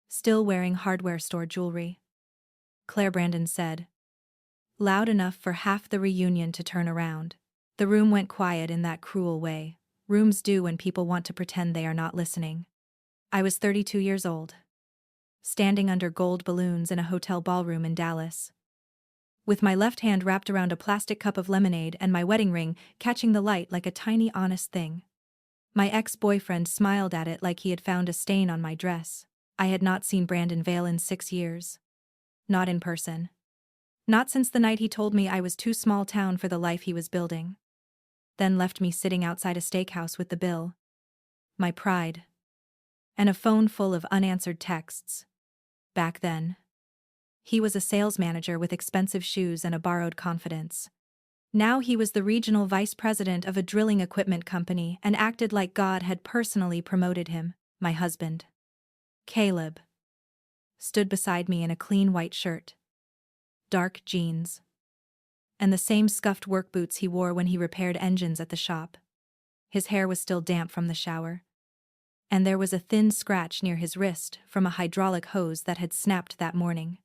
still wearing hardware store jewelry. Claire, Brandon said, loud enough for half the reunion to turn around. The room went quiet in that cruel way rooms do when people want to pretend they are not listening. I was 32 years old, standing under gold balloons in a hotel ballroom in Dallas, with my left hand wrapped around a plastic cup of lemonade and my wedding ring catching the light like a tiny honest thing. My ex-boyfriend smiled at it like he had found a stain on my dress. I had not seen Brandon Vale in 6 years. Not in person. Not since the night he told me I was too small town for the life he was building. Then left me sitting outside a steakhouse with the bill, my pride, and a phone full of unanswered texts. Back then, he was a sales manager with expensive shoes and a borrowed confidence. Now he was the regional vice president of a drilling equipment company and acted like God had personally promoted him. My husband, Caleb, stood beside me in a clean white shirt, dark jeans, and the same scuffed work boots he wore when he repaired engines at the shop. His hair was still damp from the shower, and there was a thin scratch near his wrist from a hydraulic hose that had snapped that morning.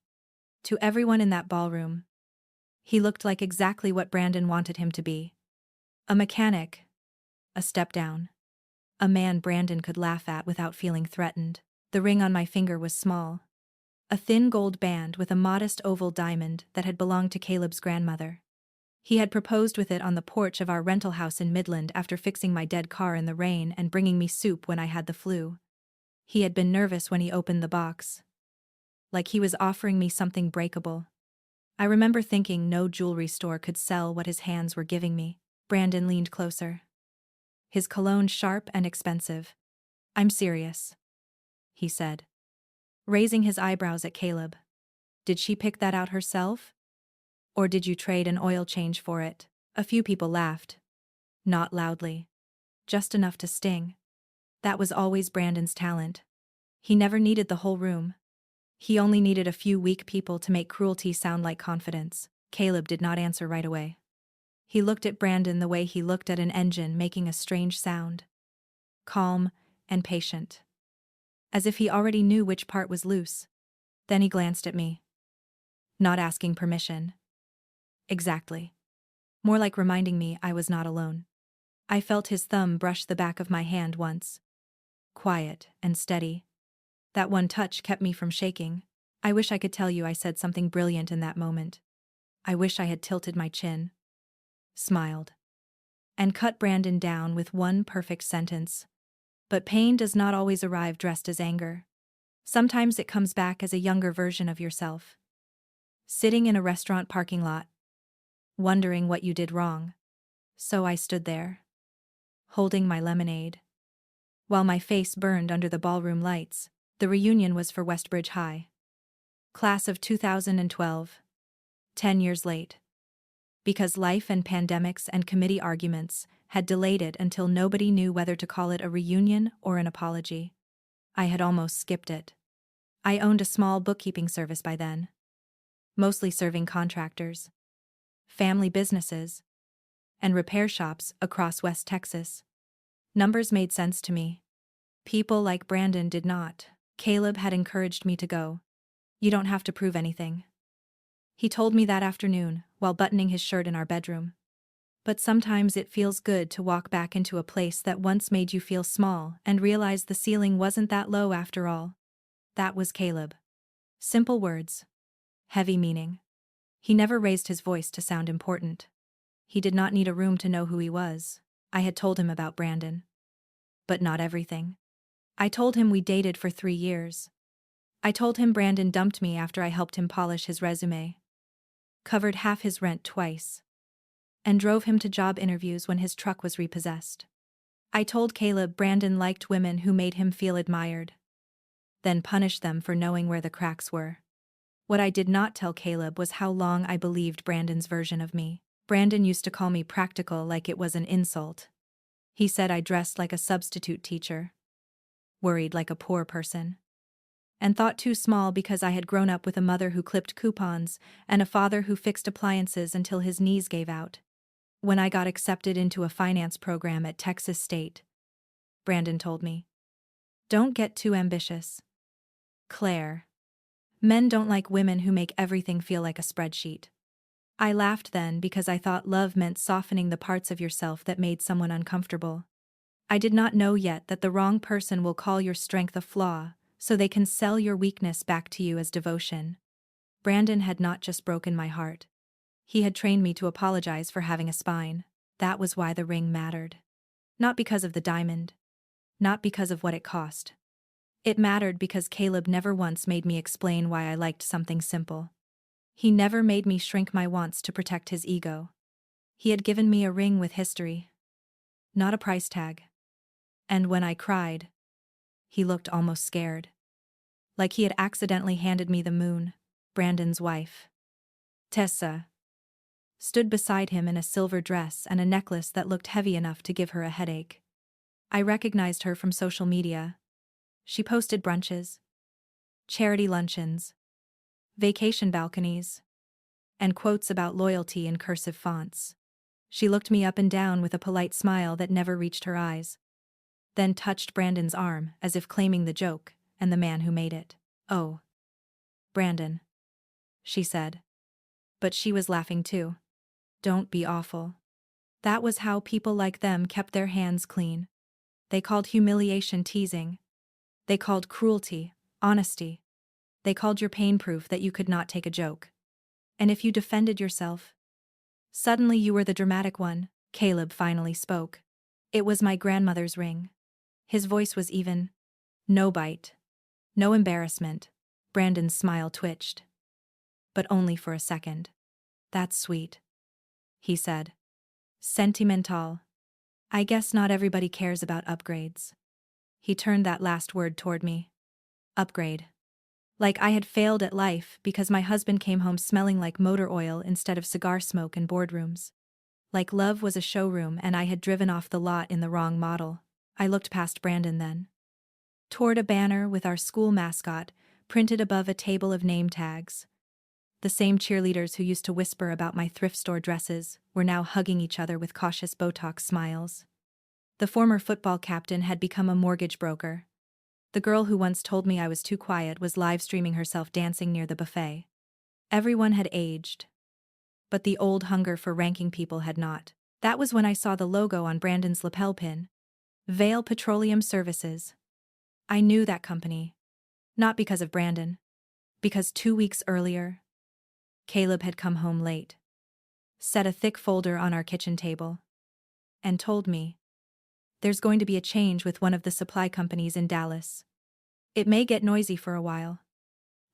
To everyone in that ballroom, he looked like exactly what Brandon wanted him to be. A mechanic, a step down, a man Brandon could laugh at without feeling threatened. The ring on my finger was small, a thin gold band with a modest oval diamond that had belonged to Caleb's grandmother. He had proposed with it on the porch of our rental house in Midland after fixing my dead car in the rain and bringing me soup when I had the flu. He had been nervous when he opened the box, like he was offering me something breakable. I remember thinking no jewelry store could sell what his hands were giving me. Brandon leaned closer, his cologne sharp and expensive. I'm serious, he said, raising his eyebrows at Caleb. Did she pick that out herself? Or did you trade an oil change for it? A few people laughed. Not loudly. Just enough to sting. That was always Brandon's talent. He never needed the whole room. He only needed a few weak people to make cruelty sound like confidence. Caleb did not answer right away. He looked at Brandon the way he looked at an engine making a strange sound. Calm and patient. As if he already knew which part was loose. Then he glanced at me. Not asking permission. Exactly. More like reminding me I was not alone. I felt his thumb brush the back of my hand once. Quiet and steady. That one touch kept me from shaking. I wish I could tell you I said something brilliant in that moment. I wish I had tilted my chin, smiled, and cut Brandon down with one perfect sentence. But pain does not always arrive dressed as anger. Sometimes it comes back as a younger version of yourself. Sitting in a restaurant parking lot, wondering what you did wrong. So I stood there, holding my lemonade, while my face burned under the ballroom lights. The reunion was for Westbridge High. Class of 2012. 10 years late. Because life and pandemics and committee arguments had delayed it until nobody knew whether to call it a reunion or an apology. I had almost skipped it. I owned a small bookkeeping service by then, mostly serving contractors, family businesses, and repair shops across West Texas. Numbers made sense to me. People like Brandon did not. Caleb had encouraged me to go. You don't have to prove anything. He told me that afternoon, while buttoning his shirt in our bedroom. But sometimes it feels good to walk back into a place that once made you feel small and realize the ceiling wasn't that low after all. That was Caleb. Simple words. Heavy meaning. He never raised his voice to sound important. He did not need a room to know who he was. I had told him about Brandon. But not everything. I told him we dated for 3 years. I told him Brandon dumped me after I helped him polish his resume, covered half his rent twice, and drove him to job interviews when his truck was repossessed. I told Caleb Brandon liked women who made him feel admired, then punished them for knowing where the cracks were. What I did not tell Caleb was how long I believed Brandon's version of me. Brandon used to call me practical like it was an insult. He said I dressed like a substitute teacher, worried like a poor person, and thought too small because I had grown up with a mother who clipped coupons and a father who fixed appliances until his knees gave out. When I got accepted into a finance program at Texas State, Brandon told me, "Don't get too ambitious. Claire. Men don't like women who make everything feel like a spreadsheet. I laughed then because I thought love meant softening the parts of yourself that made someone uncomfortable. I did not know yet that the wrong person will call your strength a flaw, so they can sell your weakness back to you as devotion. Brandon had not just broken my heart. He had trained me to apologize for having a spine. That was why the ring mattered. Not because of the diamond. Not because of what it cost. It mattered because Caleb never once made me explain why I liked something simple. He never made me shrink my wants to protect his ego. He had given me a ring with history. Not a price tag. And when I cried, he looked almost scared. Like he had accidentally handed me the moon, Brandon's wife. Tessa stood beside him in a silver dress and a necklace that looked heavy enough to give her a headache. I recognized her from social media. She posted brunches, charity luncheons, vacation balconies, and quotes about loyalty in cursive fonts. She looked me up and down with a polite smile that never reached her eyes, then touched Brandon's arm as if claiming the joke and the man who made it. "Oh, Brandon," she said. But she was laughing too. "Don't be awful." That was how people like them kept their hands clean. They called humiliation teasing. They called cruelty honesty. They called your pain proof that you could not take a joke. And if you defended yourself, suddenly you were the dramatic one. Caleb finally spoke. "It was my grandmother's ring." His voice was even. No bite. No embarrassment. Brandon's smile twitched. But only for a second. "That's sweet," he said. "Sentimental. I guess not everybody cares about upgrades." He turned that last word toward me. Upgrade. Like I had failed at life because my husband came home smelling like motor oil instead of cigar smoke in boardrooms. Like love was a showroom and I had driven off the lot in the wrong model. I looked past Brandon then. Toward a banner with our school mascot, printed above a table of name tags. The same cheerleaders who used to whisper about my thrift store dresses were now hugging each other with cautious Botox smiles. The former football captain had become a mortgage broker. The girl who once told me I was too quiet was live streaming herself dancing near the buffet. Everyone had aged. But the old hunger for ranking people had not. That was when I saw the logo on Brandon's lapel pin. Vale Petroleum Services. I knew that company. Not because of Brandon. Because 2 weeks earlier, Caleb had come home late, set a thick folder on our kitchen table, and told me, "There's going to be a change with one of the supply companies in Dallas. It may get noisy for a while."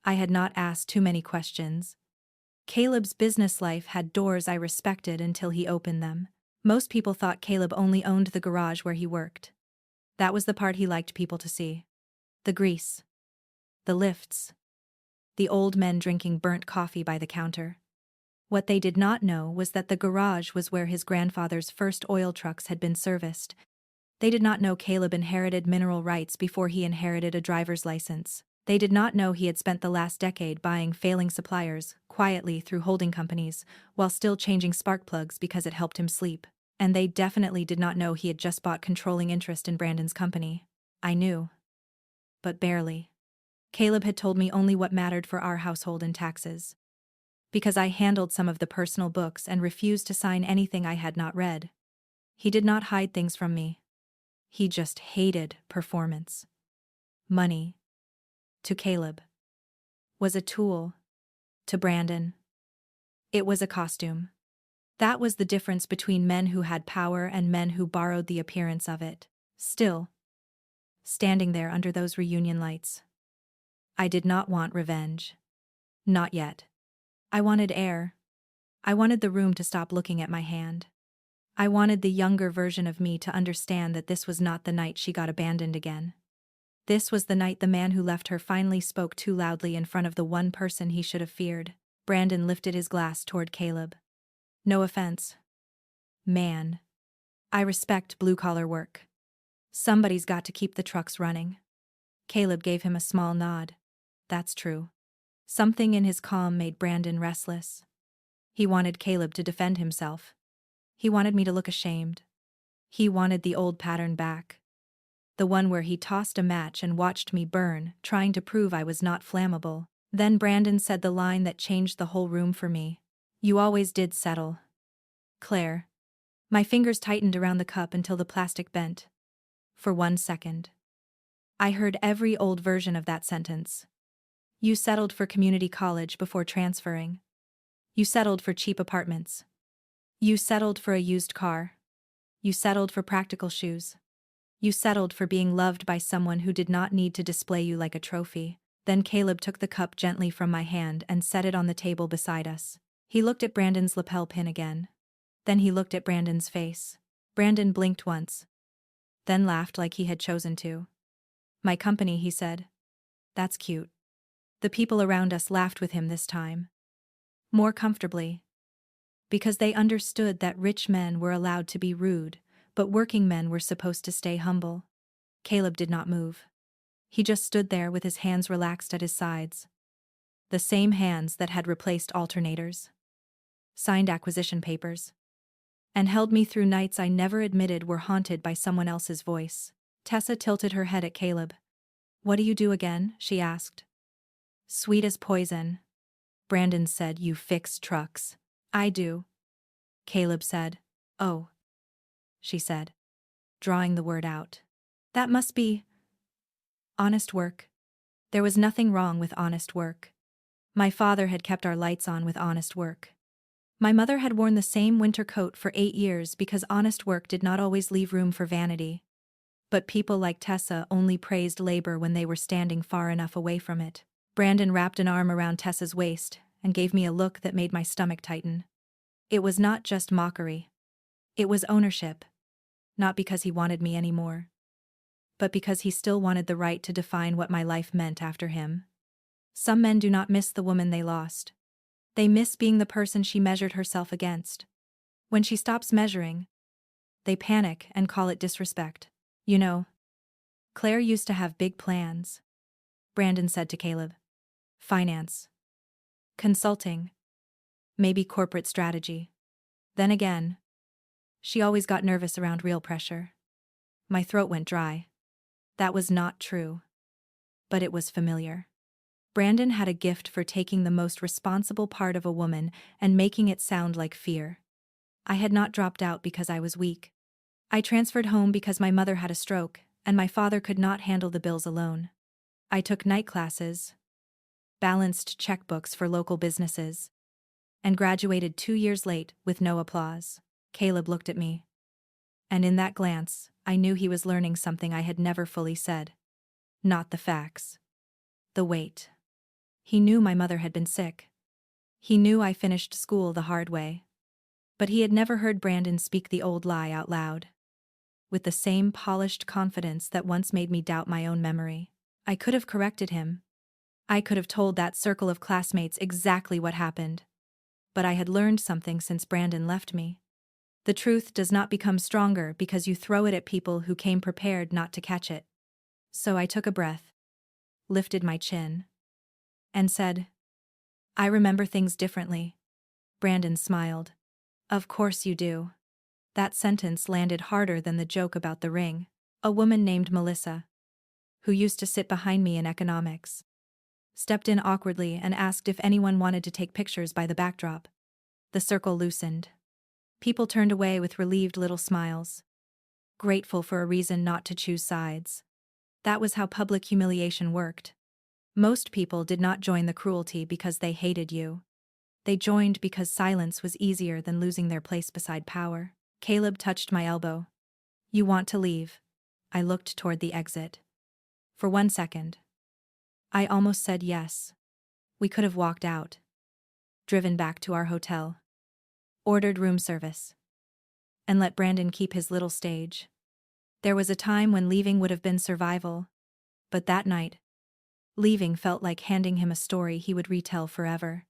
I had not asked too many questions. Caleb's business life had doors I respected until he opened them. Most people thought Caleb only owned the garage where he worked. That was the part he liked people to see. The grease. The lifts. The old men drinking burnt coffee by the counter. What they did not know was that the garage was where his grandfather's first oil trucks had been serviced. They did not know Caleb inherited mineral rights before he inherited a driver's license. They did not know he had spent the last decade buying failing suppliers, quietly through holding companies, while still changing spark plugs because it helped him sleep. And they definitely did not know he had just bought controlling interest in Brandon's company. I knew. But barely. Caleb had told me only what mattered for our household in taxes. Because I handled some of the personal books and refused to sign anything I had not read. He did not hide things from me. He just hated performance. Money. To Caleb. Was a tool. To Brandon. It was a costume. That was the difference between men who had power and men who borrowed the appearance of it. Still, standing there under those reunion lights, I did not want revenge. Not yet. I wanted air. I wanted the room to stop looking at my hand. I wanted the younger version of me to understand that this was not the night she got abandoned again. This was the night the man who left her finally spoke too loudly in front of the one person he should have feared. Brandon lifted his glass toward Caleb. "No offense, man. I respect blue-collar work. Somebody's got to keep the trucks running." Caleb gave him a small nod. That's true. Something in his calm made Brandon restless. He wanted Caleb to defend himself. He wanted me to look ashamed. He wanted the old pattern back. The one where he tossed a match and watched me burn, trying to prove I was not flammable. Then Brandon said the line that changed the whole room for me. You always did settle, Claire. My fingers tightened around the cup until the plastic bent. For 1 second. I heard every old version of that sentence. You settled for community college before transferring. You settled for cheap apartments. You settled for a used car. You settled for practical shoes. You settled for being loved by someone who did not need to display you like a trophy. Then Caleb took the cup gently from my hand and set it on the table beside us. He looked at Brandon's lapel pin again. Then he looked at Brandon's face. Brandon blinked once. Then laughed like he had chosen to. My company, he said. That's cute. The people around us laughed with him this time. More comfortably. Because they understood that rich men were allowed to be rude, but working men were supposed to stay humble. Caleb did not move. He just stood there with his hands relaxed at his sides. The same hands that had replaced alternators, signed acquisition papers, and held me through nights I never admitted were haunted by someone else's voice. Tessa tilted her head at Caleb. What do you do again? She asked. Sweet as poison. Brandon said, you fix trucks. I do. Caleb said. Oh. She said, drawing the word out. That must be honest work. There was nothing wrong with honest work. My father had kept our lights on with honest work. My mother had worn the same winter coat for 8 years because honest work did not always leave room for vanity. But people like Tessa only praised labor when they were standing far enough away from it. Brandon wrapped an arm around Tessa's waist and gave me a look that made my stomach tighten. It was not just mockery. It was ownership. Not because he wanted me anymore, but because he still wanted the right to define what my life meant after him. Some men do not miss the woman they lost. They miss being the person she measured herself against. When she stops measuring, they panic and call it disrespect. You know, Claire used to have big plans, Brandon said to Caleb. Finance. Consulting. Maybe corporate strategy. Then again, she always got nervous around real pressure. My throat went dry. That was not true. But it was familiar. Brandon had a gift for taking the most responsible part of a woman and making it sound like fear. I had not dropped out because I was weak. I transferred home because my mother had a stroke, and my father could not handle the bills alone. I took night classes, balanced checkbooks for local businesses, and graduated 2 years late with no applause. Caleb looked at me. And in that glance, I knew he was learning something I had never fully said. Not the facts. The weight. He knew my mother had been sick. He knew I finished school the hard way. But he had never heard Brandon speak the old lie out loud. With the same polished confidence that once made me doubt my own memory. I could have corrected him. I could have told that circle of classmates exactly what happened. But I had learned something since Brandon left me. The truth does not become stronger because you throw it at people who came prepared not to catch it. So I took a breath, lifted my chin, and said, I remember things differently. Brandon smiled. Of course you do. That sentence landed harder than the joke about the ring. A woman named Melissa, who used to sit behind me in economics, stepped in awkwardly and asked if anyone wanted to take pictures by the backdrop. The circle loosened. People turned away with relieved little smiles, grateful for a reason not to choose sides. That was how public humiliation worked. Most people did not join the cruelty because they hated you. They joined because silence was easier than losing their place beside power. Caleb touched my elbow. You want to leave? I looked toward the exit. For 1 second. I almost said yes. We could have walked out, driven back to our hotel, ordered room service, and let Brandon keep his little stage. There was a time when leaving would have been survival, but that night, leaving felt like handing him a story he would retell forever.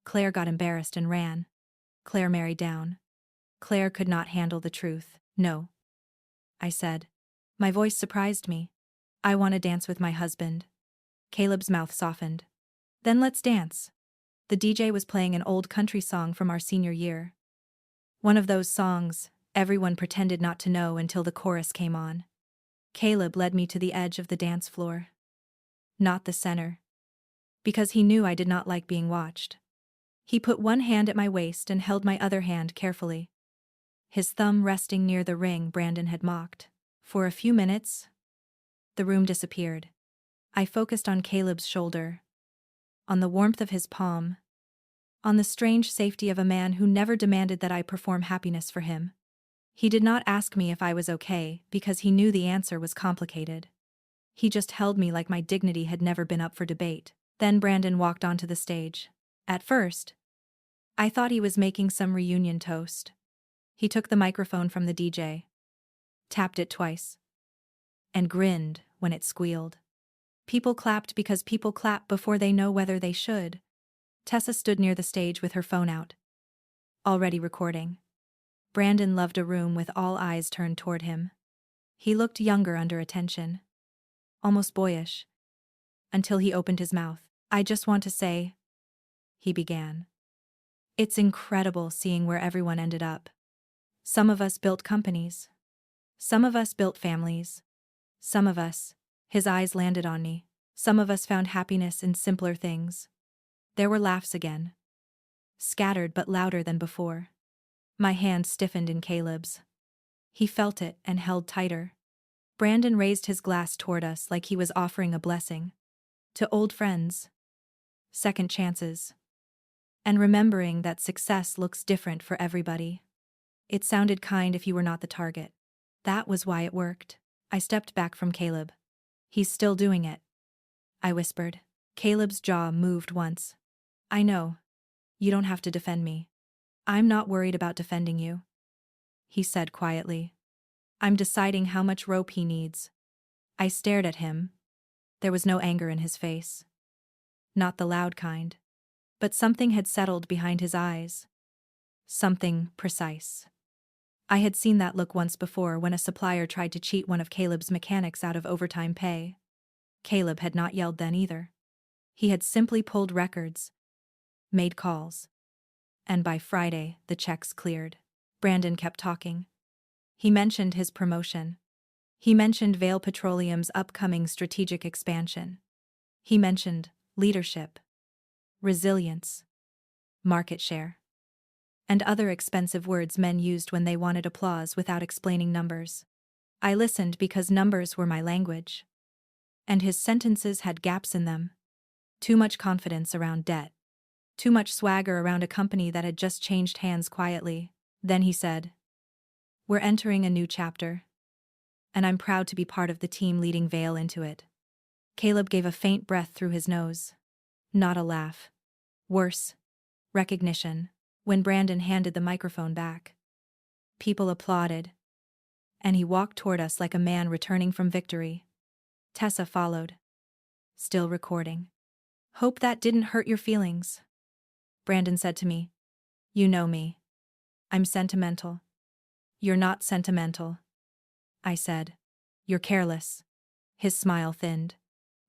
Claire got embarrassed and ran. Claire married down. Claire could not handle the truth. No, I said. My voice surprised me. I want to dance with my husband. Caleb's mouth softened. Then let's dance. The DJ was playing an old country song from our senior year. One of those songs everyone pretended not to know until the chorus came on. Caleb led me to the edge of the dance floor. Not the center. Because he knew I did not like being watched. He put one hand at my waist and held my other hand carefully. His thumb resting near the ring Brandon had mocked. For a few minutes, the room disappeared. I focused on Caleb's shoulder, on the warmth of his palm, on the strange safety of a man who never demanded that I perform happiness for him. He did not ask me if I was okay because he knew the answer was complicated. He just held me like my dignity had never been up for debate. Then Brandon walked onto the stage. At first, I thought he was making some reunion toast. He took the microphone from the DJ, tapped it twice, and grinned when it squealed. People clapped because people clap before they know whether they should. Tessa stood near the stage with her phone out, already recording. Brandon loved a room with all eyes turned toward him. He looked younger under attention, almost boyish, until he opened his mouth. "I just want to say," he began. "It's incredible seeing where everyone ended up. Some of us built companies. Some of us built families. Some of us," his eyes landed on me, "some of us found happiness in simpler things." There were laughs again. Scattered but louder than before. My hand stiffened in Caleb's. He felt it and held tighter. Brandon raised his glass toward us like he was offering a blessing. To old friends. Second chances. And remembering that success looks different for everybody. It sounded kind if you were not the target. That was why it worked. I stepped back from Caleb. "He's still doing it," I whispered. Caleb's jaw moved once. "I know. You don't have to defend me. I'm not worried about defending you," he said quietly. "I'm deciding how much rope he needs." I stared at him. There was no anger in his face. Not the loud kind. But something had settled behind his eyes. Something precise. I had seen that look once before when a supplier tried to cheat one of Caleb's mechanics out of overtime pay. Caleb had not yelled then either. He had simply pulled records, made calls. And by Friday, the checks cleared. Brandon kept talking. He mentioned his promotion. He mentioned Vale Petroleum's upcoming strategic expansion. He mentioned leadership, resilience, market share, and other expensive words men used when they wanted applause without explaining numbers. I listened because numbers were my language. And his sentences had gaps in them. Too much confidence around debt. Too much swagger around a company that had just changed hands quietly. Then he said, "We're entering a new chapter. And I'm proud to be part of the team leading Vale into it." Caleb gave a faint breath through his nose. Not a laugh. Worse. Recognition. When Brandon handed the microphone back. People applauded. And he walked toward us like a man returning from victory. Tessa followed. Still recording. "Hope that didn't hurt your feelings," Brandon said to me. "You know me. I'm sentimental." "You're not sentimental," I said. "You're careless." His smile thinned.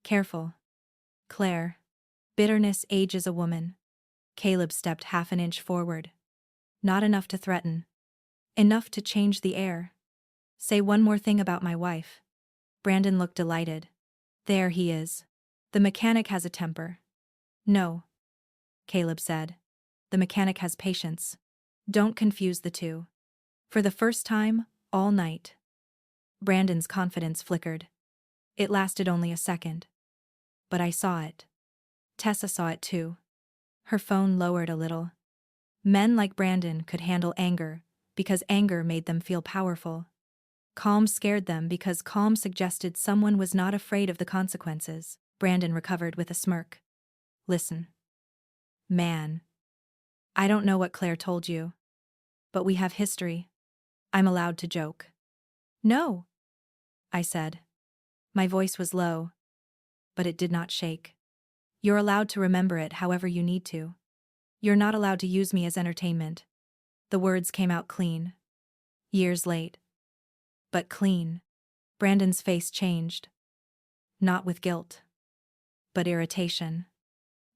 "Careful. Claire. Bitterness ages a woman." Caleb stepped half an inch forward. "Not enough to threaten. Enough to change the air. Say one more thing about my wife." Brandon looked delighted. "There he is. The mechanic has a temper." "No," Caleb said. "The mechanic has patience. Don't confuse the two." For the first time, all night. Brandon's confidence flickered. It lasted only a second. But I saw it. Tessa saw it too. Her phone lowered a little. Men like Brandon could handle anger because anger made them feel powerful. Calm scared them because calm suggested someone was not afraid of the consequences. Brandon recovered with a smirk. "Listen. Man. I don't know what Claire told you. But we have history. I'm allowed to joke." "No," I said. My voice was low, but it did not shake. "You're allowed to remember it however you need to. You're not allowed to use me as entertainment." The words came out clean. Years late. But clean. Brandon's face changed. Not with guilt. But irritation.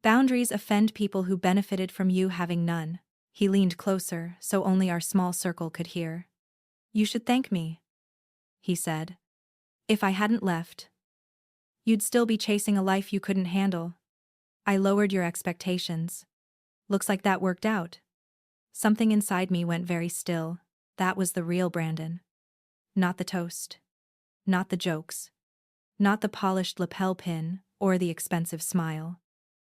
"Boundaries offend people who benefited from you having none." He leaned closer so only our small circle could hear. "You should thank me," he said. If I hadn't left, you'd still be chasing a life you couldn't handle. I lowered your expectations. Looks like that worked out. Something inside me went very still. That was the real Brandon. Not the toast. Not the jokes. Not the polished lapel pin or the expensive smile.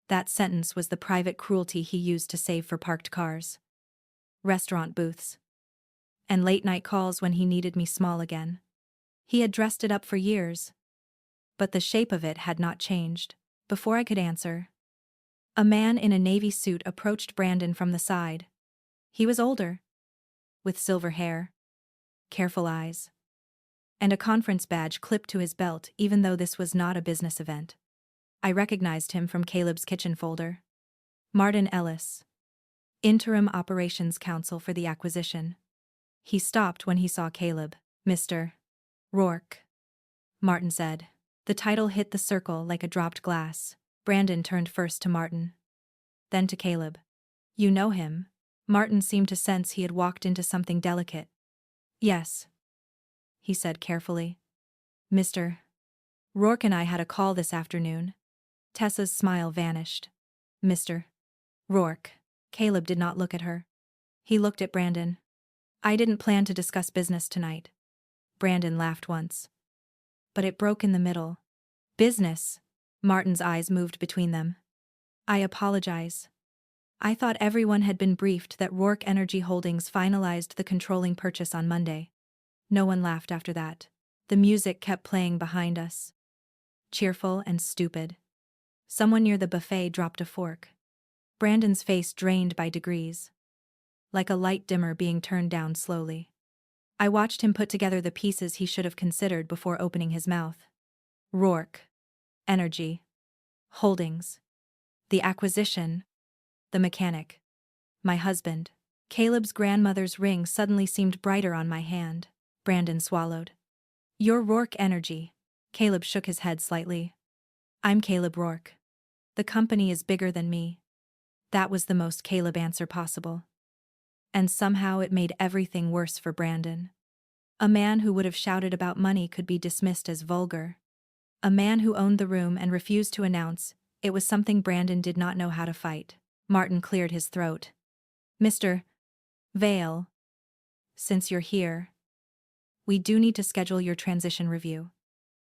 That sentence was the private cruelty he used to save for parked cars, restaurant booths, and late-night calls when he needed me small again. He had dressed it up for years, but the shape of it had not changed. Before I could answer, a man in a navy suit approached Brandon from the side. He was older, with silver hair, careful eyes, and a conference badge clipped to his belt even though this was not a business event. I recognized him from Caleb's kitchen folder. Martin Ellis, Interim Operations Counsel for the acquisition. He stopped when he saw Caleb. Mr. Rourke, Martin said. The title hit the circle like a dropped glass. Brandon turned first to Martin, then to Caleb. You know him? Martin seemed to sense he had walked into something delicate. Yes, he said carefully. Mr. Rourke and I had a call this afternoon. Tessa's smile vanished. Mr. Rourke. Caleb did not look at her. He looked at Brandon. I didn't plan to discuss business tonight. Brandon laughed once, but it broke in the middle. Business? Martin's eyes moved between them. I apologize. I thought everyone had been briefed that Rourke Energy Holdings finalized the controlling purchase on Monday. No one laughed after that. The music kept playing behind us, cheerful and stupid. Someone near the buffet dropped a fork. Brandon's face drained by degrees, like a light dimmer being turned down slowly. I watched him put together the pieces he should have considered before opening his mouth. Rourke Energy Holdings. The acquisition. The mechanic. My husband. Caleb's grandmother's ring suddenly seemed brighter on my hand. Brandon swallowed. You're Rourke Energy. Caleb shook his head slightly. I'm Caleb Rourke. The company is bigger than me. That was the most Caleb answer possible. And somehow it made everything worse for Brandon. A man who would have shouted about money could be dismissed as vulgar. A man who owned the room and refused to announce it was something Brandon did not know how to fight. Martin cleared his throat. Mr. Vale, since you're here, we do need to schedule your transition review.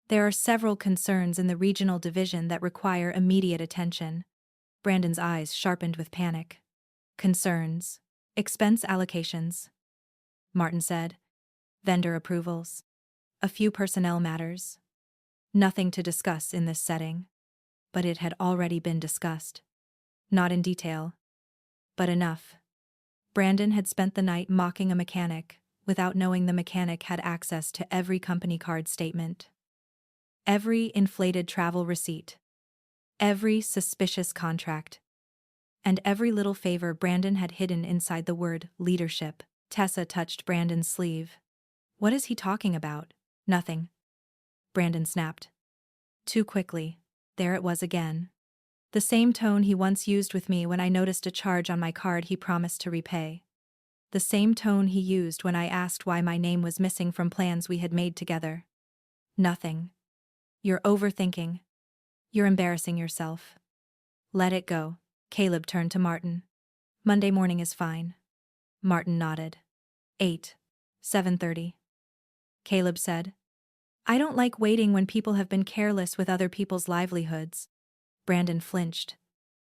There are several concerns in the regional division that require immediate attention. Brandon's eyes sharpened with panic. Concerns. Expense allocations, Martin said. Vendor approvals. A few personnel matters. Nothing to discuss in this setting. But it had already been discussed. Not in detail, but enough. Brandon had spent the night mocking a mechanic, without knowing the mechanic had access to every company card statement, every inflated travel receipt, every suspicious contract, and every little favor Brandon had hidden inside the word leadership. Tessa touched Brandon's sleeve. What is he talking about? Nothing. Brandon snapped. Too quickly. There it was again. The same tone he once used with me when I noticed a charge on my card he promised to repay. The same tone he used when I asked why my name was missing from plans we had made together. Nothing. You're overthinking. You're embarrassing yourself. Let it go. Caleb turned to Martin. Monday morning is fine. Martin nodded. 7:30. Caleb said. I don't like waiting when people have been careless with other people's livelihoods. Brandon flinched.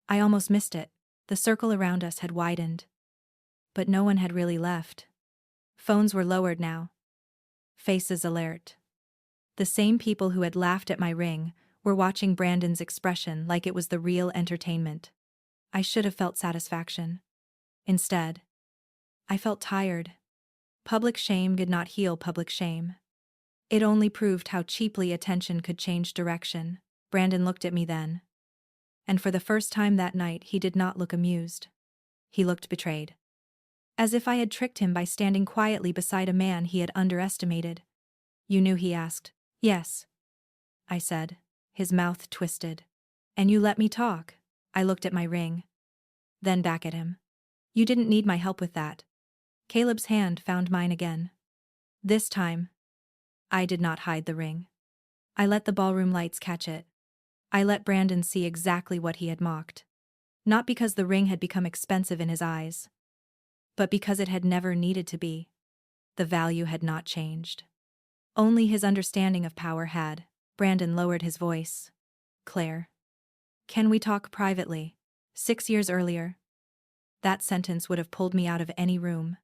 I almost missed it. The circle around us had widened. But no one had really left. Phones were lowered now. Faces alert. The same people who had laughed at my ring were watching Brandon's expression like it was the real entertainment. I should have felt satisfaction. Instead, I felt tired. Public shame did not heal public shame. It only proved how cheaply attention could change direction. Brandon looked at me then. And for the first time that night he did not look amused. He looked betrayed. As if I had tricked him by standing quietly beside a man he had underestimated. You knew, he asked. Yes, I said. His mouth twisted. And you let me talk. I looked at my ring. Then back at him. You didn't need my help with that. Caleb's hand found mine again. This time, I did not hide the ring. I let the ballroom lights catch it. I let Brandon see exactly what he had mocked. Not because the ring had become expensive in his eyes, but because it had never needed to be. The value had not changed. Only his understanding of power had. Brandon lowered his voice. Claire. Can we talk privately? 6 years earlier. That sentence would have pulled me out of any room.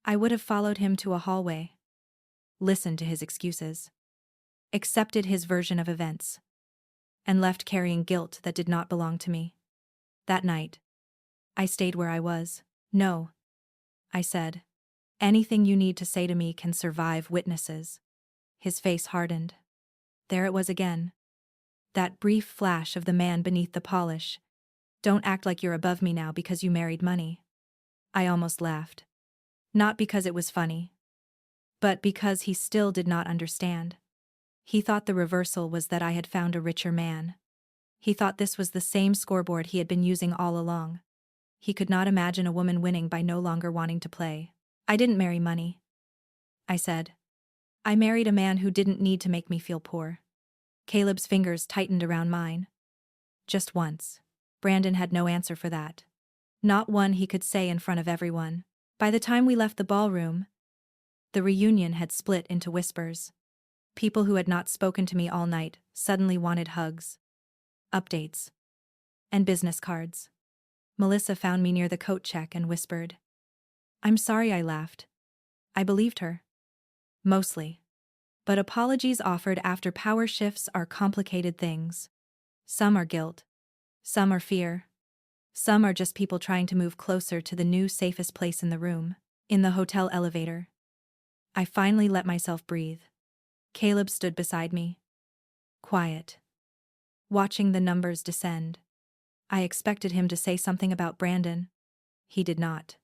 I would have followed him to a hallway. Listened to his excuses. Accepted his version of events. And left carrying guilt that did not belong to me. That night, I stayed where I was. No, I said. Anything you need to say to me can survive witnesses. His face hardened. There it was again. That brief flash of the man beneath the polish. Don't act like you're above me now because you married money. I almost laughed. Not because it was funny, but because he still did not understand. He thought the reversal was that I had found a richer man. He thought this was the same scoreboard he had been using all along. He could not imagine a woman winning by no longer wanting to play. I didn't marry money, I said. I married a man who didn't need to make me feel poor. Caleb's fingers tightened around mine. Just once. Brandon had no answer for that. Not one he could say in front of everyone. By the time we left the ballroom, the reunion had split into whispers. People who had not spoken to me all night suddenly wanted hugs, updates, and business cards. Melissa found me near the coat check and whispered. I'm sorry, I laughed. I believed her. Mostly. But apologies offered after power shifts are complicated things. Some are guilt. Some are fear. Some are just people trying to move closer to the new safest place in the room. In the hotel elevator, I finally let myself breathe. Caleb stood beside me. Quiet. Watching the numbers descend. I expected him to say something about Brandon. He did not.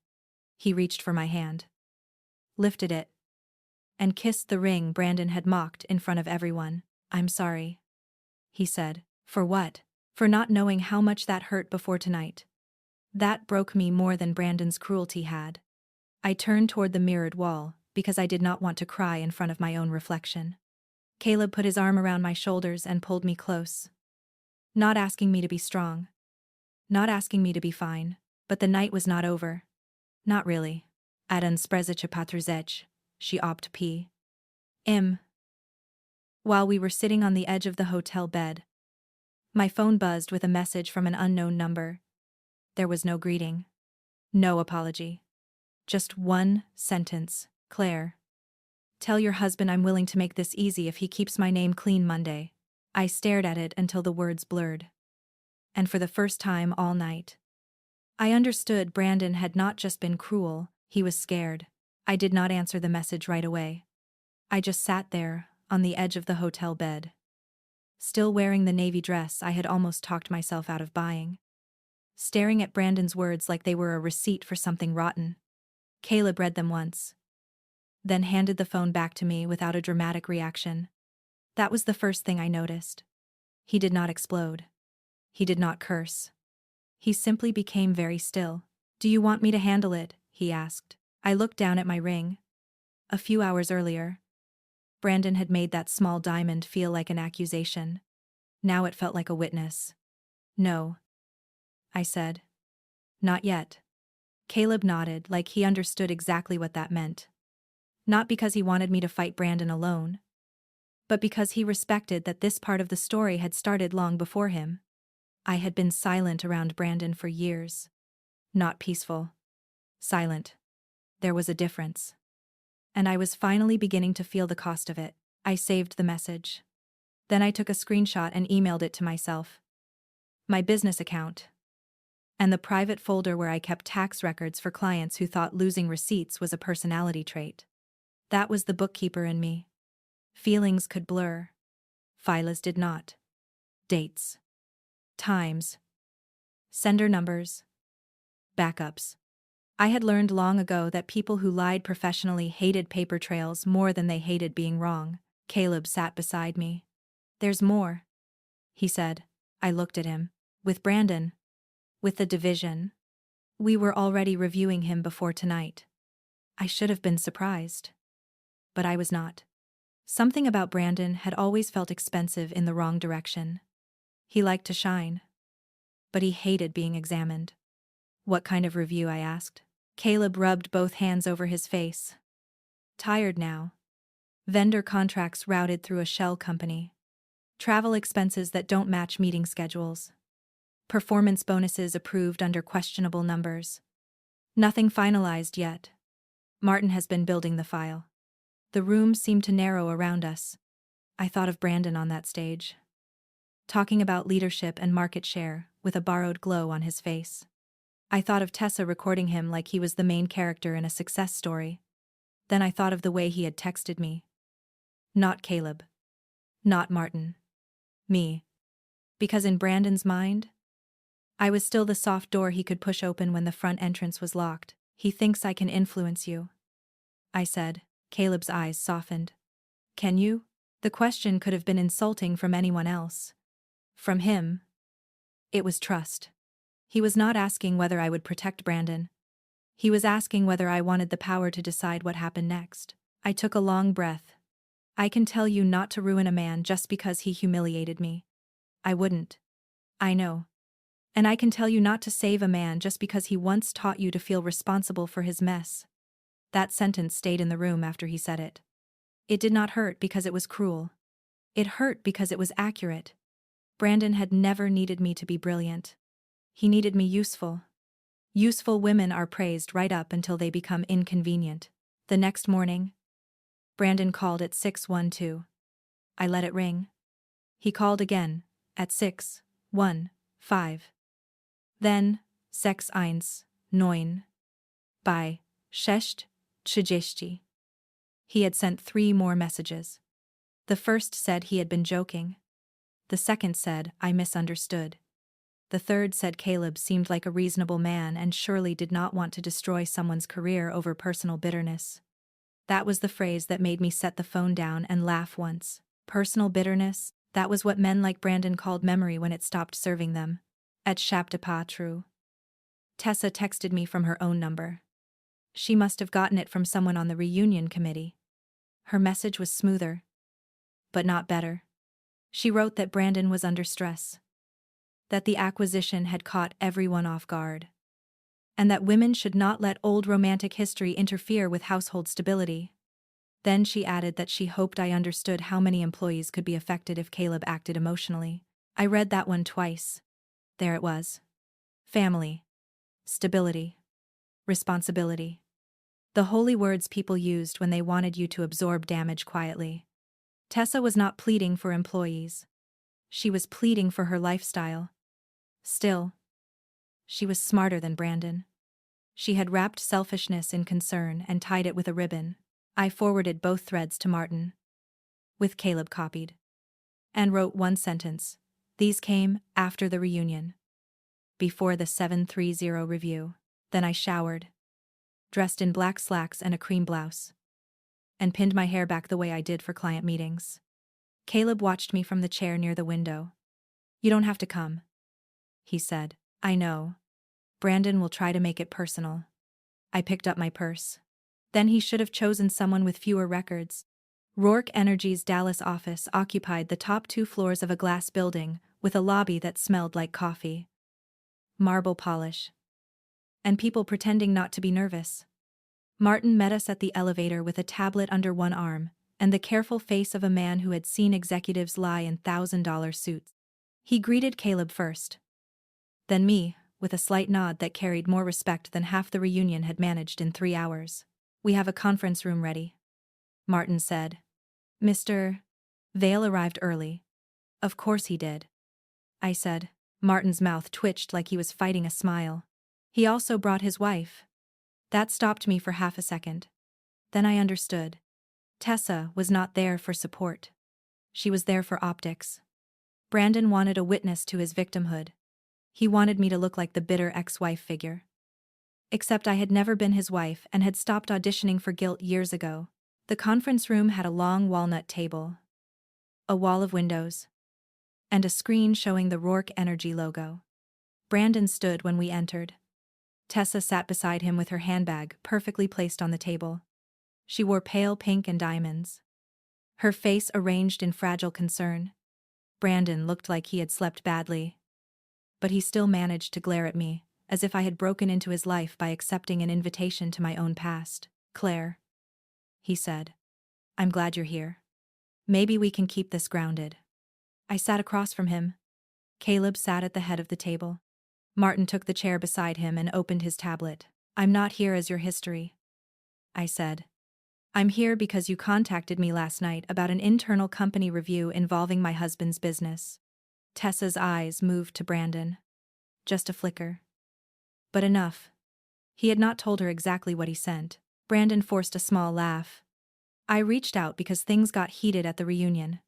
He reached for my hand. Lifted it. And kissed the ring Brandon had mocked in front of everyone. I'm sorry, he said. For what? For not knowing how much that hurt before tonight. That broke me more than Brandon's cruelty had. I turned toward the mirrored wall, because I did not want to cry in front of my own reflection. Caleb put his arm around my shoulders and pulled me close. Not asking me to be strong. Not asking me to be fine. But the night was not over. Not really. Aden sprzeche patrzeć, she opt p. While we were sitting on the edge of the hotel bed, my phone buzzed with a message from an unknown number. There was no greeting. No apology. Just one sentence. Claire. Tell your husband I'm willing to make this easy if he keeps my name clean Monday. I stared at it until the words blurred. And for the first time all night, I understood Brandon had not just been cruel, he was scared. I did not answer the message right away. I just sat there, on the edge of the hotel bed. Still wearing the navy dress I had almost talked myself out of buying. Staring at Brandon's words like they were a receipt for something rotten. Caleb read them once. Then handed the phone back to me without a dramatic reaction. That was the first thing I noticed. He did not explode. He did not curse. He simply became very still. Do you want me to handle it? He asked. I looked down at my ring. A few hours earlier, Brandon had made that small diamond feel like an accusation. Now it felt like a witness. No, I said. Not yet. Caleb nodded like he understood exactly what that meant. Not because he wanted me to fight Brandon alone, but because he respected that this part of the story had started long before him. I had been silent around Brandon for years. Not peaceful. Silent. There was a difference. And I was finally beginning to feel the cost of it. I saved the message. Then I took a screenshot and emailed it to myself. My business account. And the private folder where I kept tax records for clients who thought losing receipts was a personality trait. That was the bookkeeper in me. Feelings could blur. Filas did not. Dates. Times. Sender numbers. Backups. I had learned long ago that people who lied professionally hated paper trails more than they hated being wrong. Caleb sat beside me. There's more, he said. I looked at him. With Brandon. With the division. We were already reviewing him before tonight. I should have been surprised. But I was not. Something about Brandon had always felt expensive in the wrong direction. He liked to shine. But he hated being examined. What kind of review? I asked. Caleb rubbed both hands over his face. Tired now. Vendor contracts routed through a shell company. Travel expenses that don't match meeting schedules. Performance bonuses approved under questionable numbers. Nothing finalized yet. Martin has been building the file. The room seemed to narrow around us. I thought of Brandon on that stage, talking about leadership and market share, with a borrowed glow on his face. I thought of Tessa recording him like he was the main character in a success story. Then I thought of the way he had texted me. Not Caleb. Not Martin. Me. Because in Brandon's mind, I was still the soft door he could push open when the front entrance was locked. He thinks I can influence you, I said. Caleb's eyes softened. Can you? The question could have been insulting from anyone else. From him, it was trust. He was not asking whether I would protect Brandon. He was asking whether I wanted the power to decide what happened next. I took a long breath. I can tell you not to ruin a man just because he humiliated me. I wouldn't. I know. And I can tell you not to save a man just because he once taught you to feel responsible for his mess. That sentence stayed in the room after he said it. It did not hurt because it was cruel. It hurt because it was accurate. Brandon had never needed me to be brilliant. He needed me useful. Useful women are praised right up until they become inconvenient. The next morning, Brandon called at 6:12. I let it ring. He called again, at 6:15. Then, 6:19. By 6:30. He had sent 3 more messages. The first said he had been joking. The second said I misunderstood. The third said Caleb seemed like a reasonable man and surely did not want to destroy someone's career over personal bitterness. That was the phrase that made me set the phone down and laugh once. Personal bitterness, that was what men like Brandon called memory when it stopped serving them. Échappe pas trop. Tessa texted me from her own number. She must have gotten it from someone on the reunion committee. Her message was smoother, but not better. She wrote that Brandon was under stress, that the acquisition had caught everyone off guard, and that women should not let old romantic history interfere with household stability. Then she added that she hoped I understood how many employees could be affected if Caleb acted emotionally. I read that one twice. There it was. Family. Stability. Responsibility. The holy words people used when they wanted you to absorb damage quietly. Tessa was not pleading for employees. She was pleading for her lifestyle. Still, she was smarter than Brandon. She had wrapped selfishness in concern and tied it with a ribbon. I forwarded both threads to Martin, with Caleb copied, and wrote one sentence. These came after the reunion, before the 730 review. Then I showered, dressed in black slacks and a cream blouse, and pinned my hair back the way I did for client meetings. Caleb watched me from the chair near the window. You don't have to come, he said. I know. Brandon will try to make it personal. I picked up my purse. Then he should have chosen someone with fewer records. Rourke Energy's Dallas office occupied the top 2 floors of a glass building with a lobby that smelled like coffee, marble polish, and people pretending not to be nervous. Martin met us at the elevator with a tablet under one arm and the careful face of a man who had seen executives lie in $1,000 suits. He greeted Caleb first, then me, with a slight nod that carried more respect than half the reunion had managed in 3 hours. We have a conference room ready, Martin said. Mr. Vale arrived early. Of course he did, I said. Martin's mouth twitched like he was fighting a smile. He also brought his wife. That stopped me for half a second. Then I understood. Tessa was not there for support. She was there for optics. Brandon wanted a witness to his victimhood. He wanted me to look like the bitter ex-wife figure. Except I had never been his wife and had stopped auditioning for Guilt years ago. The conference room had a long walnut table, a wall of windows, and a screen showing the Rourke Energy logo. Brandon stood when we entered. Tessa sat beside him with her handbag perfectly placed on the table. She wore pale pink and diamonds. her face arranged in fragile concern. Brandon looked like he had slept badly. But he still managed to glare at me, as if I had broken into his life by accepting an invitation to my own past. "Claire," he said, "I'm glad you're here. Maybe we can keep this grounded." I sat across from him. Caleb sat at the head of the table. Martin took the chair beside him and opened his tablet. "I'm not here as your history," I said. "I'm here because you contacted me last night about an internal company review involving my husband's business." Tessa's eyes moved to Brandon. Just a flicker. But enough. He had not told her exactly what he sent. Brandon forced a small laugh. "I reached out because things got heated at the reunion.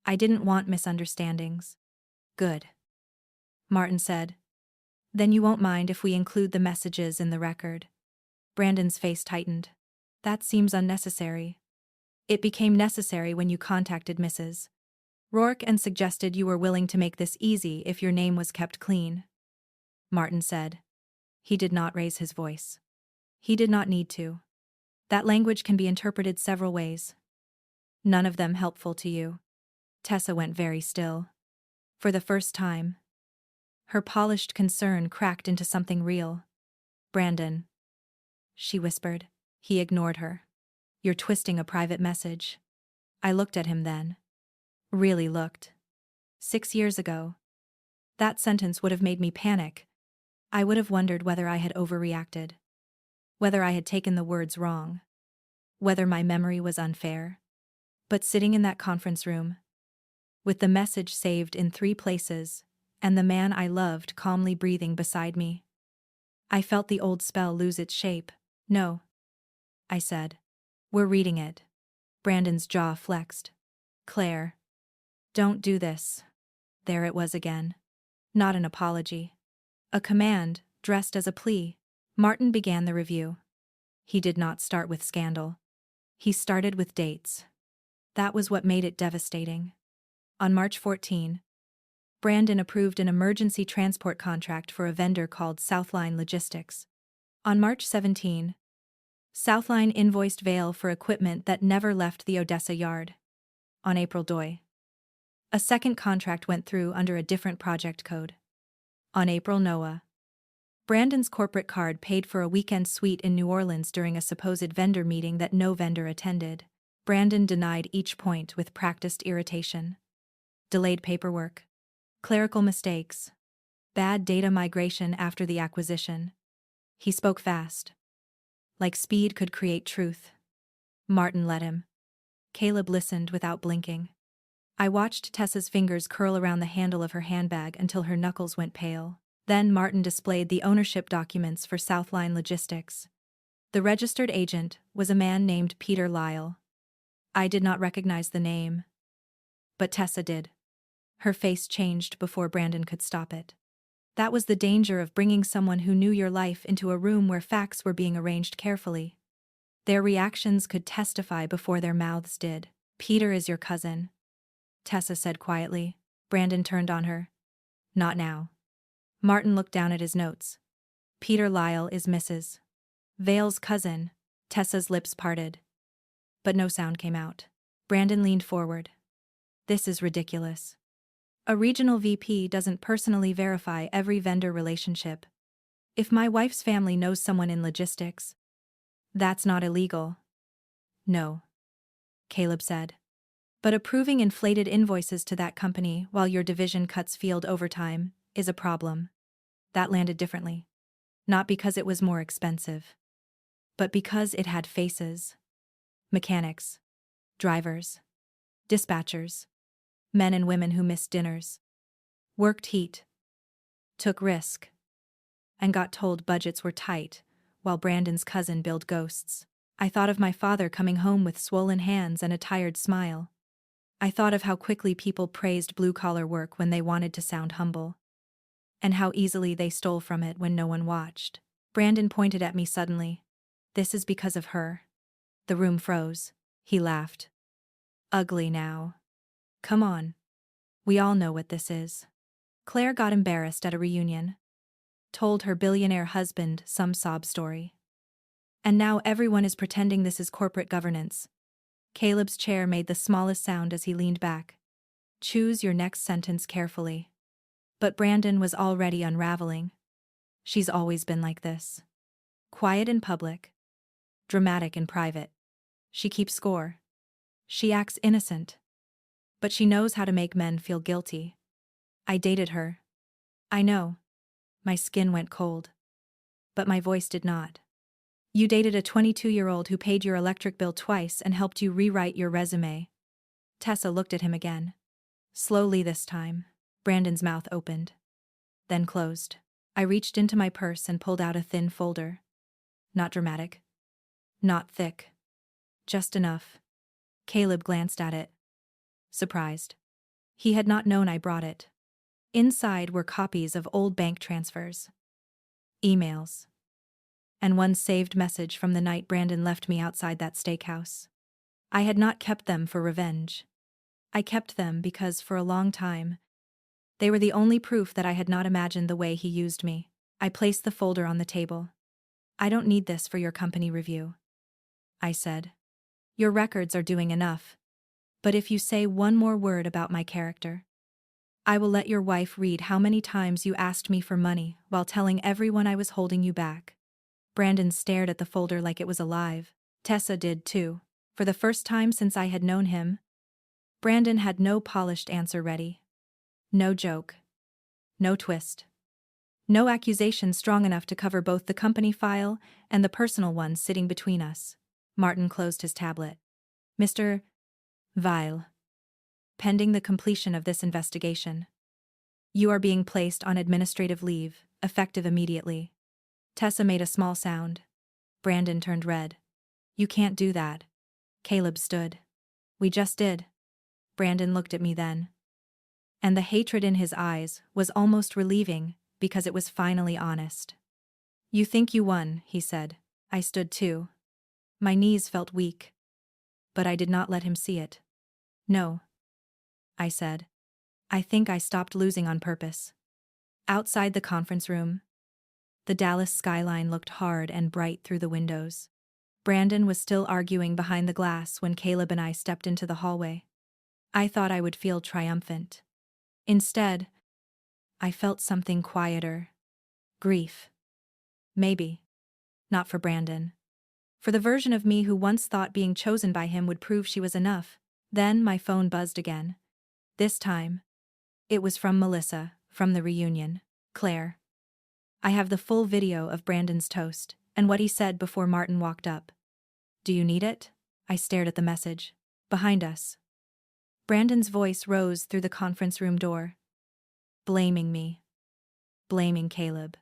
I didn't want misunderstandings." "Good," Martin said. "Then you won't mind if we include the messages in the record." Brandon's face tightened. "That seems unnecessary." "It became necessary when you contacted Mrs. Rourke and suggested you were willing to make this easy if your name was kept clean," Martin said. He did not raise his voice. He did not need to. "That language can be interpreted several ways. None of them helpful to you." Tessa went very still. For the first time, her polished concern cracked into something real. "Brandon," she whispered. He ignored her. "You're twisting a private message." I looked at him then. Really looked. 6 years ago. That sentence would have made me panic. I would have wondered whether I had overreacted. Whether I had taken the words wrong. Whether my memory was unfair. But sitting in that conference room, with the message saved in 3 places, and the man I loved calmly breathing beside me, I felt the old spell lose its shape. "No," I said. "We're reading it." Brandon's jaw flexed. "Claire, don't do this." There it was again. Not an apology. A command, dressed as a plea. Martin began the review. He did not start with scandal. He started with dates. That was what made it devastating. On March 14, Brandon approved an emergency transport contract for a vendor called Southline Logistics. On March 17, Southline invoiced Vale for equipment that never left the Odessa yard. On April 2, a second contract went through under a different project code. On April Noah, Brandon's corporate card paid for a weekend suite in New Orleans during a supposed vendor meeting that no vendor attended. Brandon denied each point with practiced irritation. Delayed paperwork. Clerical mistakes. Bad data migration after the acquisition. He spoke fast. Like speed could create truth. Martin let him. Caleb listened without blinking. I watched Tessa's fingers curl around the handle of her handbag until her knuckles went pale. Then Martin displayed the ownership documents for Southline Logistics. The registered agent was a man named Peter Lyle. I did not recognize the name. But Tessa did. Her face changed before Brandon could stop it. That was the danger of bringing someone who knew your life into a room where facts were being arranged carefully. Their reactions could testify before their mouths did. "Peter is your cousin," Tessa said quietly. Brandon turned on her. "Not now." Martin looked down at his notes. "Peter Lyle is Mrs. Vale's cousin." Tessa's lips parted. But no sound came out. Brandon leaned forward. "This is ridiculous. A regional VP doesn't personally verify every vendor relationship. If my wife's family knows someone in logistics, that's not illegal." "No," Caleb said. "But approving inflated invoices to that company while your division cuts field overtime is a problem." That landed differently. Not because it was more expensive, but because it had faces. Mechanics, drivers, dispatchers, men and women who missed dinners, worked heat, took risk, and got told budgets were tight while Brandon's cousin billed ghosts. I thought of my father coming home with swollen hands and a tired smile. I thought of how quickly people praised blue-collar work when they wanted to sound humble, and how easily they stole from it when no one watched. Brandon pointed at me suddenly. "This is because of her." The room froze. He laughed. "Ugly now. Come on. We all know what this is." Claire got embarrassed at a reunion. Told her billionaire husband some sob story. And now everyone is pretending this is corporate governance. Caleb's chair made the smallest sound as he leaned back. Choose your next sentence carefully. But Brandon was already unraveling. She's always been like this. Quiet in public. Dramatic in private. She keeps score. She acts innocent. But she knows how to make men feel guilty. I dated her. I know. My skin went cold. But my voice did not. You dated a 22-year-old who paid your electric bill twice and helped you rewrite your resume. Tessa looked at him again. Slowly this time. Brandon's mouth opened. Then closed. I reached into my purse and pulled out a thin folder. Not dramatic. Not thick. Just enough. Caleb glanced at it. Surprised. He had not known I brought it. Inside were copies of old bank transfers. Emails. And one saved message from the night Brandon left me outside that steakhouse. I had not kept them for revenge. I kept them because, for a long time, they were the only proof that I had not imagined the way he used me. I placed the folder on the table. I don't need this for your company review, I said. Your records are doing enough. But if you say one more word about my character, I will let your wife read how many times you asked me for money while telling everyone I was holding you back. Brandon stared at the folder like it was alive. Tessa did too. For the first time since I had known him, Brandon had no polished answer ready. No joke. No twist. No accusation strong enough to cover both the company file and the personal one sitting between us. Martin closed his tablet. Mr. Vile. Pending the completion of this investigation, you are being placed on administrative leave, effective immediately. Tessa made a small sound. Brandon turned red. You can't do that. Caleb stood. We just did. Brandon looked at me then. And the hatred in his eyes was almost relieving because it was finally honest. You think you won, he said. I stood too. My knees felt weak. But I did not let him see it. No, I said. I think I stopped losing on purpose. Outside the conference room, the Dallas skyline looked hard and bright through the windows. Brandon was still arguing behind the glass when Caleb and I stepped into the hallway. I thought I would feel triumphant. Instead, I felt something quieter. Grief. Maybe. Not for Brandon. For the version of me who once thought being chosen by him would prove she was enough. Then my phone buzzed again. This time, it was from Melissa, from the reunion. Claire. I have the full video of Brandon's toast and what he said before Martin walked up. Do you need it? I stared at the message. Behind us. Brandon's voice rose through the conference room door. Blaming me. Blaming Caleb.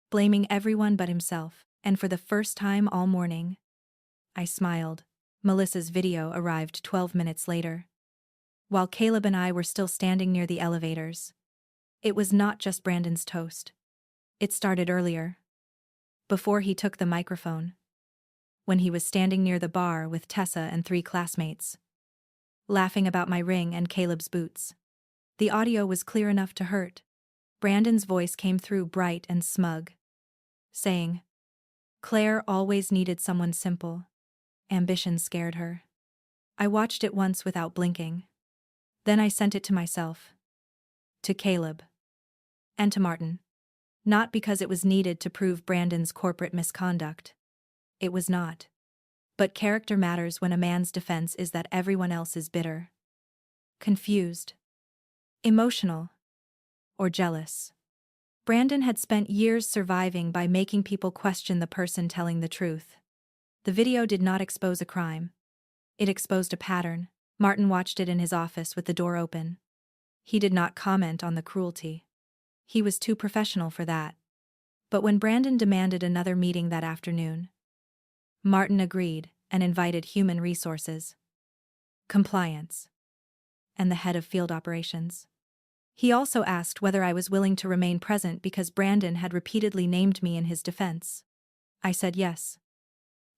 Blaming everyone but himself, and for the first time all morning. I smiled. Melissa's video arrived 12 minutes later. While Caleb and I were still standing near the elevators. It was not just Brandon's toast. It started earlier. Before he took the microphone. When he was standing near the bar with Tessa and 3 classmates. Laughing about my ring and Caleb's boots. The audio was clear enough to hurt. Brandon's voice came through bright and smug. Saying, Claire always needed someone simple. Ambition scared her. I watched it once without blinking. Then I sent it to myself. To Caleb. And to Martin. Not because it was needed to prove Brandon's corporate misconduct. It was not. But character matters when a man's defense is that everyone else is bitter. Confused. Emotional. Or jealous. Brandon had spent years surviving by making people question the person telling the truth. The video did not expose a crime. It exposed a pattern. Martin watched it in his office with the door open. He did not comment on the cruelty. He was too professional for that. But when Brandon demanded another meeting that afternoon, Martin agreed and invited human resources, compliance, and the head of field operations. He also asked whether I was willing to remain present because Brandon had repeatedly named me in his defense. I said yes,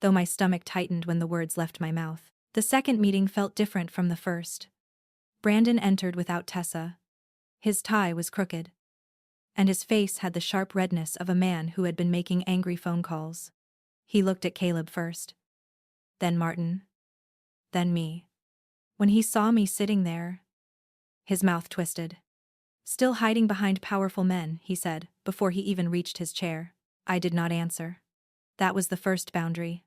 though my stomach tightened when the words left my mouth. The second meeting felt different from the first. Brandon entered without Tessa. His tie was crooked, and his face had the sharp redness of a man who had been making angry phone calls. He looked at Caleb first. Then Martin. then me. When he saw me sitting there, his mouth twisted. Still hiding behind powerful men, he said, before he even reached his chair. I did not answer. That was the first boundary.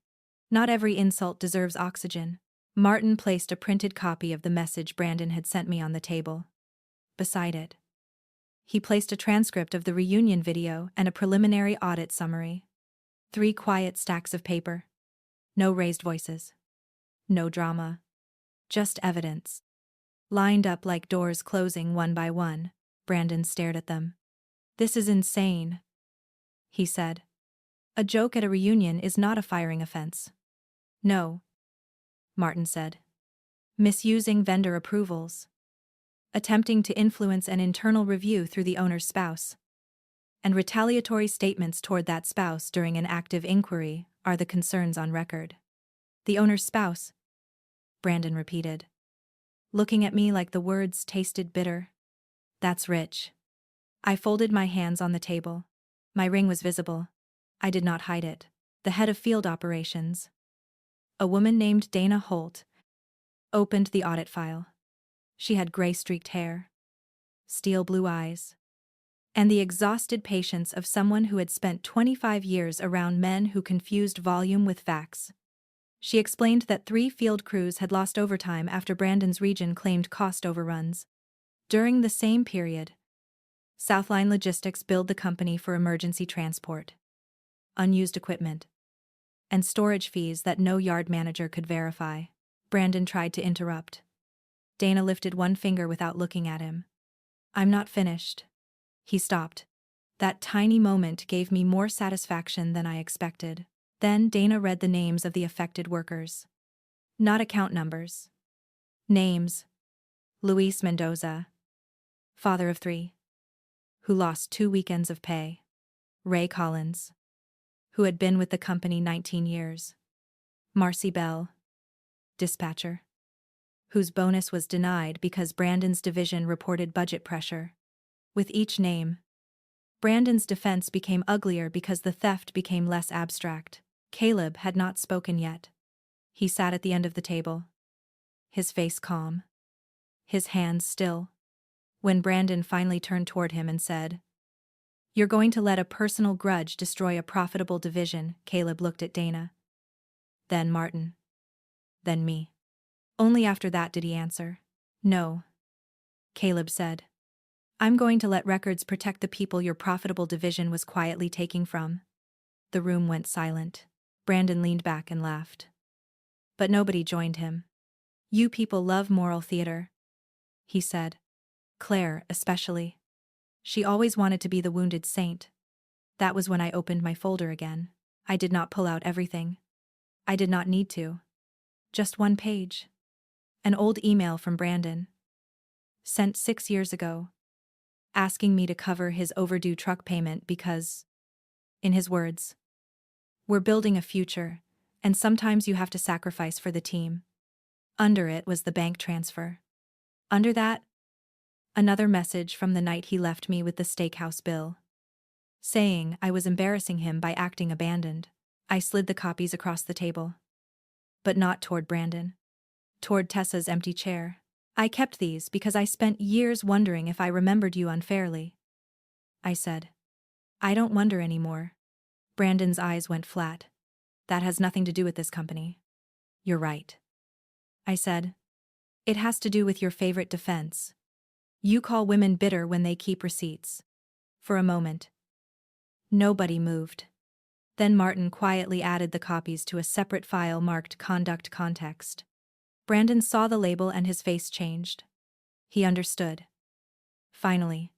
Not every insult deserves oxygen. Martin placed a printed copy of the message Brandon had sent me on the table. Beside it, he placed a transcript of the reunion video and a preliminary audit summary. 3 quiet stacks of paper. No raised voices. No drama. Just evidence. Lined up like doors closing one by one, Brandon stared at them. This is insane, he said. A joke at a reunion is not a firing offense. No, Martin said. Misusing vendor approvals. Attempting to influence an internal review through the owner's spouse. And retaliatory statements toward that spouse during an active inquiry are the concerns on record. The owner's spouse, Brandon repeated, looking at me like the words tasted bitter. That's rich. I folded my hands on the table. My ring was visible. I did not hide it. The head of field operations, a woman named Dana Holt, opened the audit file. She had gray-streaked hair, steel blue eyes, and the exhausted patience of someone who had spent 25 years around men who confused volume with facts. She explained that 3 field crews had lost overtime after Brandon's region claimed cost overruns. During the same period, Southline Logistics billed the company for emergency transport, unused equipment, and storage fees that no yard manager could verify. Brandon tried to interrupt. Dana lifted one finger without looking at him. I'm not finished. He stopped. That tiny moment gave me more satisfaction than I expected. Then Dana read the names of the affected workers. Not account numbers. Names. Luis Mendoza, father of 3, who lost 2 weekends of pay. Ray Collins, who had been with the company 19 years. Marcy Bell, dispatcher, whose bonus was denied because Brandon's division reported budget pressure. With each name, Brandon's defense became uglier because the theft became less abstract. Caleb had not spoken yet. He sat at the end of the table, his face calm, his hands still. When Brandon finally turned toward him and said, "You're going to let a personal grudge destroy a profitable division," Caleb looked at Dana. Then Martin. Then me. Only after that did he answer. "No," Caleb said. "I'm going to let records protect the people your profitable division was quietly taking from." The room went silent. Brandon leaned back and laughed. But nobody joined him. "You people love moral theater," he said. Claire, especially. She always wanted to be the wounded saint. That was when I opened my folder again. I did not pull out everything. I did not need to. Just one page. An old email from Brandon, sent 6 years ago, asking me to cover his overdue truck payment because, in his words, "We're building a future, and sometimes you have to sacrifice for the team." Under it was the bank transfer. Under that, another message from the night he left me with the steakhouse bill, saying I was embarrassing him by acting abandoned. I slid the copies across the table. But not toward Brandon. Toward Tessa's empty chair. "I kept these because I spent years wondering if I remembered you unfairly," I said. "I don't wonder anymore." Brandon's eyes went flat. "That has nothing to do with this company." "You're right," I said. "It has to do with your favorite defense. You call women bitter when they keep receipts." For a moment, nobody moved. Then Martin quietly added the copies to a separate file marked Conduct Context. Brandon saw the label and his face changed. He understood, finally,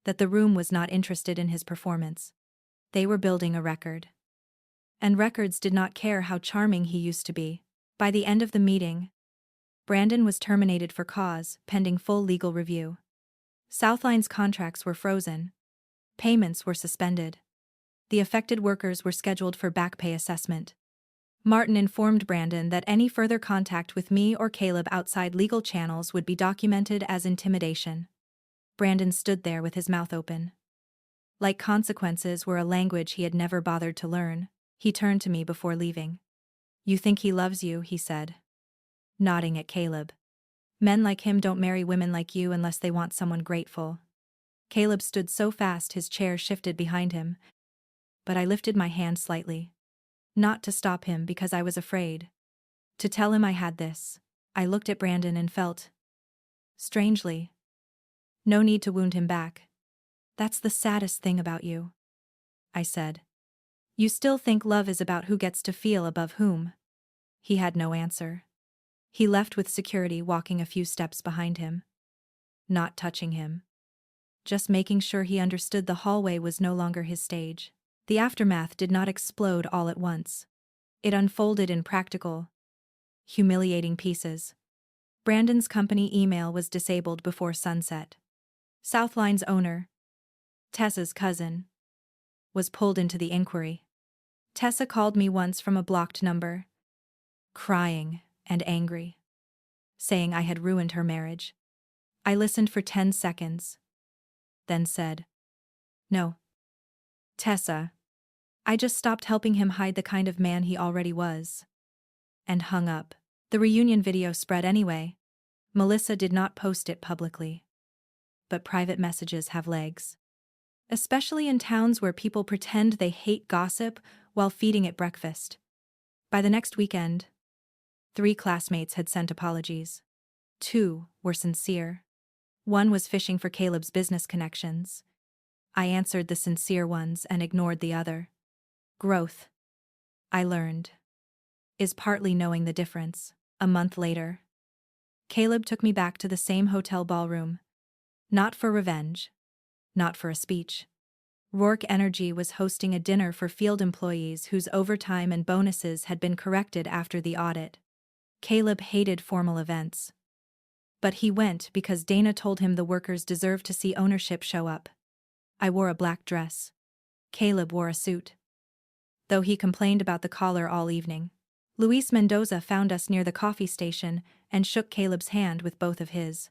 that the room was not interested in his performance. They were building a record. And records did not care how charming he used to be. By the end of the meeting, Brandon was terminated for cause, pending full legal review. Southline's contracts were frozen. Payments were suspended. The affected workers were scheduled for back pay assessment. Martin informed Brandon that any further contact with me or Caleb outside legal channels would be documented as intimidation. Brandon stood there with his mouth open. Like consequences were a language he had never bothered to learn. He turned to me before leaving. "You think he loves you," he said. nodding at Caleb. Men like him don't marry women like you unless they want someone grateful. Caleb stood so fast his chair shifted behind him, but I lifted my hand slightly. Not to stop him because I was afraid. To tell him I had this. I looked at Brandon and felt. Strangely. No need to wound him back. That's the saddest thing about you. I said. You still think love is about who gets to feel above whom? He had no answer. He left with security walking a few steps behind him. Not touching him. Just making sure he understood the hallway was no longer his stage. The aftermath did not explode all at once. It unfolded in practical, humiliating pieces. Brandon's company email was disabled before sunset. Southline's owner, Tessa's cousin, was pulled into the inquiry. Tessa called me once from a blocked number, crying and angry, saying I had ruined her marriage. I listened for 10 seconds, then said, "No, Tessa, I just stopped helping him hide the kind of man he already was," and hung up. The reunion video spread anyway. Melissa did not post it publicly. But private messages have legs. Especially in towns where people pretend they hate gossip while feeding it breakfast. By the next weekend, 3 classmates had sent apologies. 2 were sincere. 1 was fishing for Caleb's business connections. I answered the sincere ones and ignored the other. Growth, I learned, is partly knowing the difference. A month later, Caleb took me back to the same hotel ballroom. Not for revenge. Not for a speech. Rourke Energy was hosting a dinner for field employees whose overtime and bonuses had been corrected after the audit. Caleb hated formal events. But he went because Dana told him the workers deserved to see ownership show up. I wore a black dress. Caleb wore a suit. Though he complained about the collar all evening. Luis Mendoza found us near the coffee station and shook Caleb's hand with both of his.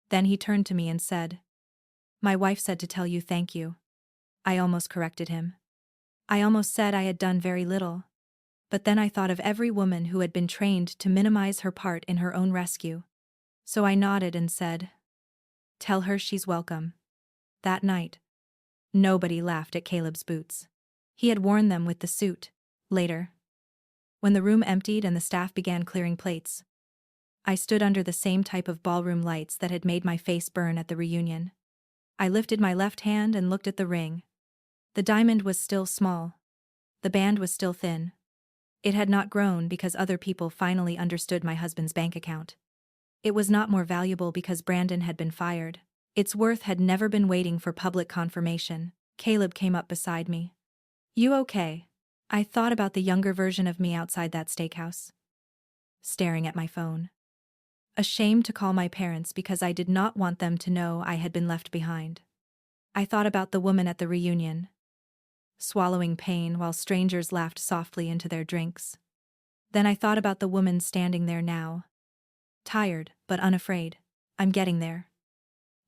Then he turned to me and said, "My wife said to tell you thank you." I almost corrected him. I almost said I had done very little. But then I thought of every woman who had been trained to minimize her part in her own rescue. So I nodded and said, "Tell her she's welcome." That night, nobody laughed at Caleb's boots. He had worn them with the suit. Later, when the room emptied and the staff began clearing plates, I stood under the same type of ballroom lights that had made my face burn at the reunion. I lifted my left hand and looked at the ring. The diamond was still small. The band was still thin. It had not grown because other people finally understood my husband's bank account. It was not more valuable because Brandon had been fired. Its worth had never been waiting for public confirmation. Caleb came up beside me. "You okay?" I thought about the younger version of me outside that steakhouse, staring at my phone. Ashamed to call my parents because I did not want them to know I had been left behind. I thought about the woman at the reunion, swallowing pain while strangers laughed softly into their drinks. Then I thought about the woman standing there now, tired but unafraid. "I'm getting there,"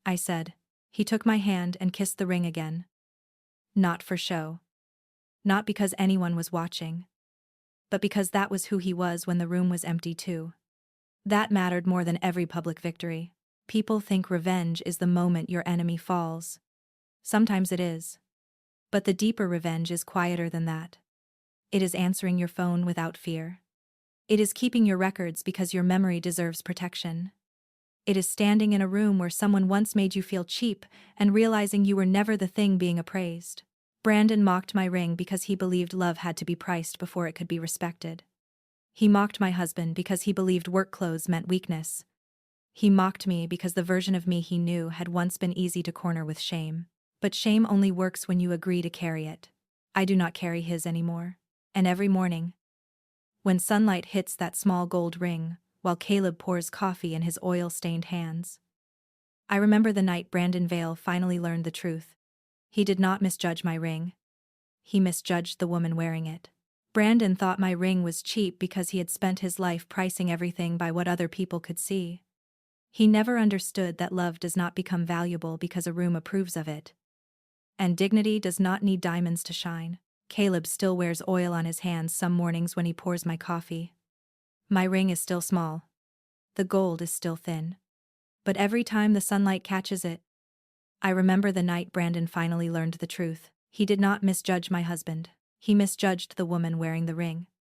I said. He took my hand and kissed the ring again. Not for show. Not because anyone was watching. But because that was who he was when the room was empty too. That mattered more than every public victory. People think revenge is the moment your enemy falls. Sometimes it is. But the deeper revenge is quieter than that. It is answering your phone without fear. It is keeping your records because your memory deserves protection. It is standing in a room where someone once made you feel cheap and realizing you were never the thing being appraised. Brandon mocked my ring because he believed love had to be priced before it could be respected. He mocked my husband because he believed work clothes meant weakness. He mocked me because the version of me he knew had once been easy to corner with shame. But shame only works when you agree to carry it. I do not carry his anymore. And every morning, when sunlight hits that small gold ring, while Caleb pours coffee in his oil-stained hands, I remember the night Brandon Vale finally learned the truth. He did not misjudge my ring. He misjudged the woman wearing it. Brandon thought my ring was cheap because he had spent his life pricing everything by what other people could see. He never understood that love does not become valuable because a room approves of it. And dignity does not need diamonds to shine. Caleb still wears oil on his hands some mornings when he pours my coffee. My ring is still small. The gold is still thin. But every time the sunlight catches it. I remember the night Brandon finally learned the truth. He did not misjudge my husband. He misjudged the woman wearing the ring.